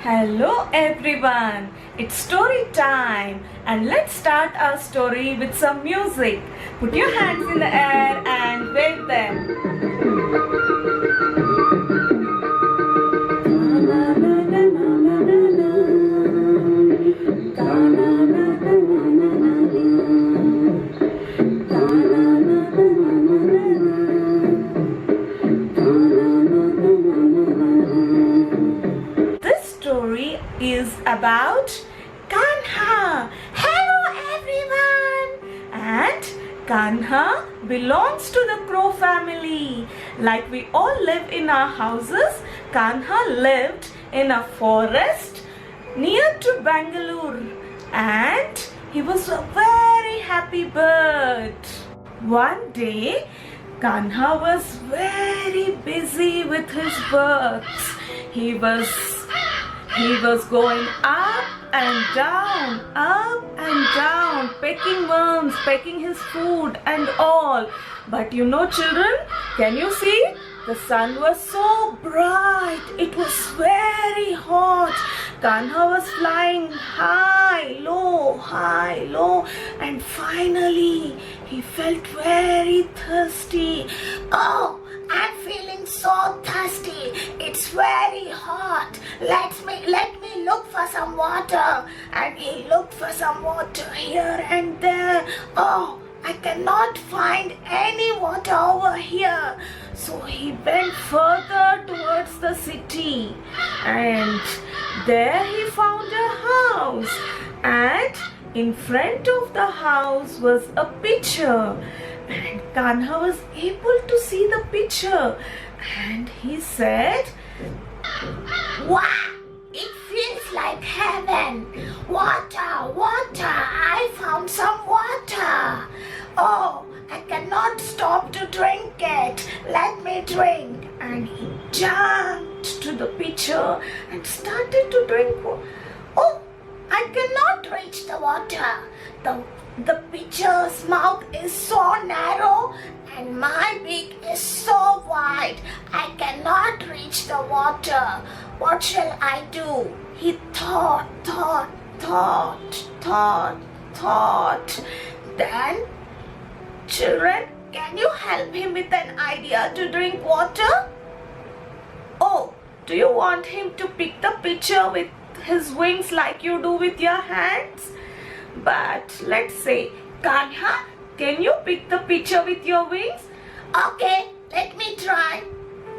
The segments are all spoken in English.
Hello everyone, it's story time and let's start our story with some music. Put your hands in the air and wave them. This story is about Kanha. Hello everyone! And Kanha belongs to the crow family. Like we all live in our houses, Kanha lived in a forest near to Bangalore and he was a very happy bird. One day, Kanha was very busy with his works. He was going up and down, pecking worms, pecking his food and all. But you know, children, can you see? The sun was so bright. It was very hot. Kanha was flying high, low, and finally he felt very thirsty. Oh, I'm feeling so thirsty. It's very hot. Let me look for some water. And he looked for some water here and there. Oh, I cannot find any water over here. So he went further towards the city and there he found a house, and in front of the house was a pitcher, and Kanha was able to see the pitcher and he said, "Wow! It feels like heaven. Water, I found some water. Oh, I cannot stop to drink it. Let me drink." And he jumped to the pitcher and started to drink. Oh, I cannot reach the water. The pitcher's mouth is so narrow and my beak is so wide. I cannot reach the water. What shall I do? He thought. Then, children, can you help him with an idea to drink water? Oh, do you want him to pick the pitcher with his wings like you do with your hands? But let's say, Kanha, can you pick the pitcher with your wings? Okay, let me try.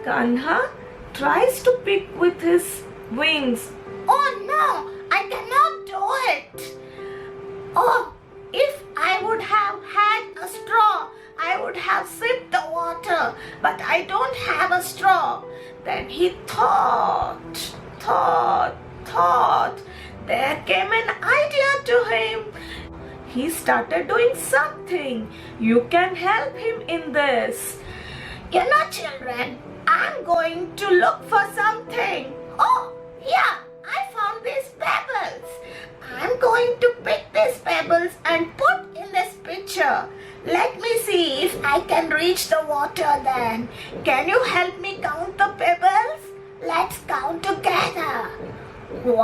Kanha tries to pick with his wings. Oh no, I cannot do it. Oh, if I would have had a straw, I would have sipped the water, but I don't have a straw. Then he thought. There came an idea to him. He started doing something. You can help him in this. You know, children, I'm going to look for something. Oh, yeah, I found these pebbles. I'm going to pick these pebbles and put in this pitcher. Let me see if I can reach the water then. Can you help me count the pebbles? Let's count together. 1,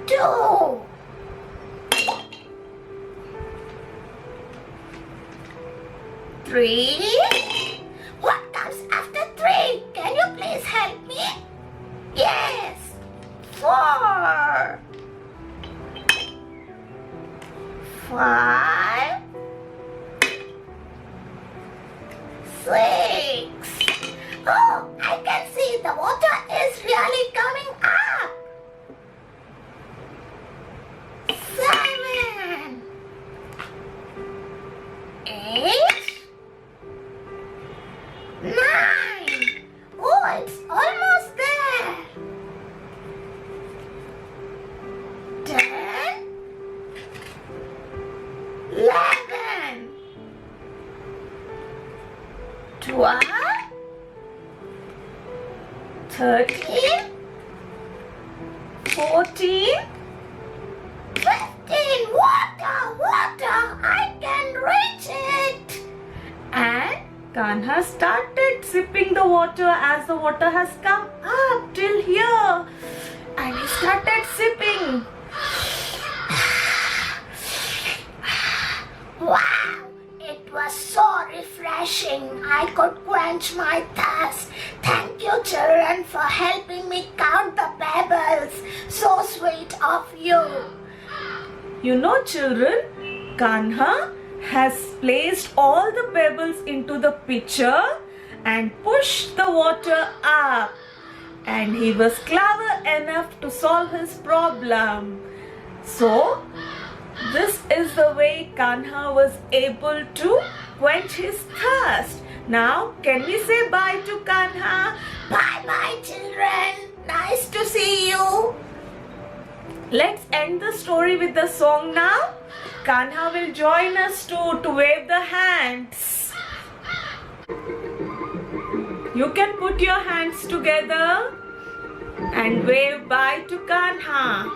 2, 3. What comes after 3? Can you please help me? Yes. 4, 5, 6. Oh, I can see the water is really coming up. 7, 8, 9. Oh, it's almost there. 10, 11, 12, 13, 14, 15. Water! I can reach it. And Kanha started sipping the water as the water has come up till here. And he started sipping. Wow, it was so refreshing. I could quench my thirst. Thank you, children, for helping me count the pebbles. So sweet of you. You know, children, Kanha has placed all the pebbles into the pitcher and pushed the water up. And he was clever enough to solve his problem. So, this is the way Kanha was able to quench his thirst. Now, can we say bye to Kanha? Bye-bye, children. Nice to see you. Let's end the story with the song now. Kanha will join us too to wave the hands. You can put your hands together and wave bye to Kanha.